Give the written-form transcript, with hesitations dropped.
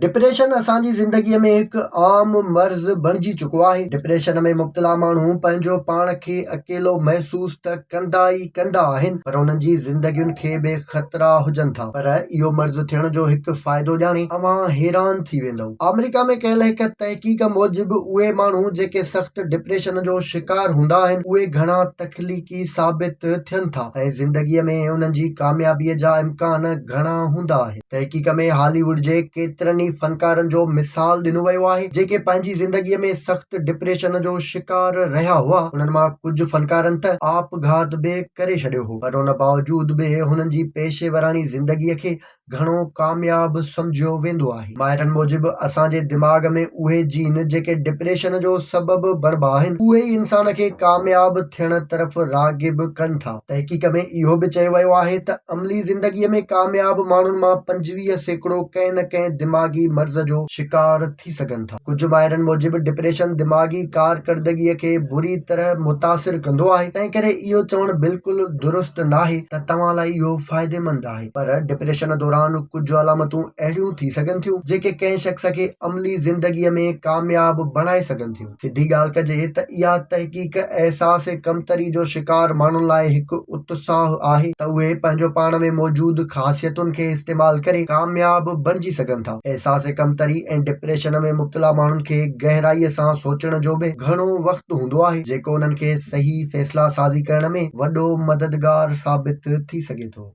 Depression असांजी ज़िंदगीअ में हिकु आम मर्ज़ बणिजी चुको आहे। डिप्रेशन में मुब्तला माण्हू पंहिंजो पाण खे अकेलो महसूस त कंदा ई कंदा आहिनि, पर उन्हनि जी ज़िंदगियुनि खे बि ख़तरा हुजनि था। पर इहो मर्ज़ थियण जो हिकु फ़ाइदो ॼाणे तव्हां हैरान थी वेंदव। अमेरिका में कयल हिकु तहक़ीक़ मूजिबि उहे माण्हू जेके सख़्तु डिप्रेशन जो शिकार हूंदा आहिनि उहे घणा तख़लीक़ी साबित थियनि था ऐं ज़िंदगीअ में उन्हनि जी कामयाबीअ जा इम्कान घणा हूंदा आहिनि। तहक़ीक़ में हॉलीवुड जे केतिरनि फनकारनि जो मिसाल ॾिनो वियो आहे जेके पंहिंजी ज़िंदगीअ में सख़्तु डिप्रेशन जो शिकार रहिया हुआ। उन्हनि मां कुझु फनकारनि त आपघात बि करे छॾियो हो, पर उन बावजूद बि हुननि जी पेशेवरानी ज़िंदगीअ खे घणो कामयाब सम्झियो वेंदो आहे। माहिरनि मूजिबि असांजे दिमाग़ में उहे जीन जेके डिप्रेशन जो सबबु बणिबा आहिनि उहे ई इंसान खे कामयाब थियण तरफ़ राग़िब कनि था। तहक़ीक़ में इहो बि चयो वियो आहे त अमली ज़िंदगीअ में कामयाब माण्हुनि मां 25% कंहिं न कंहिं दिमाग़ी मर्ज़ जो शिकार थी सघनि था। कुझु माहिरनि मूजिबि डिप्रेशन दिमाग़ी कारकर्दगीअ खे बुरी तरह मुतासिर कंदो आहे, तंहिं करे इहो चवणु बिल्कुलु दुरुस्त नाहे त तव्हां लाइ इहो फ़ाइदेमंद आहे। पर डिप्रेशन दौरान कुझु अलामतूं अहिड़ियूं थी सघनि थियूं जेके कंहिं शख़्स खे अमली ज़िंदगीअ में कामयाब बणाए सघनि थियूं। सिधी ॻाल्हि कजे त इहा तहक़ीक़ अहसास कमतरी जो शिकार माण्हुनि लाइ हिकु उत्साह आहे त उहे पंहिंजो पाण में मौजूदु ख़ासियतुनि खे इस्तेमालु करे कामयाब बणिजी सघनि था। एहसास कमतरी ऐं डिप्रेशन में मुब्तला माण्हुनि खे गहराईअ सां सोचण जो बि घणो वक़्तु हूंदो आहे जेको उन्हनि खे सही फ़ैसिला साज़ी करण में वॾो मददगार साबित थी सघे थो।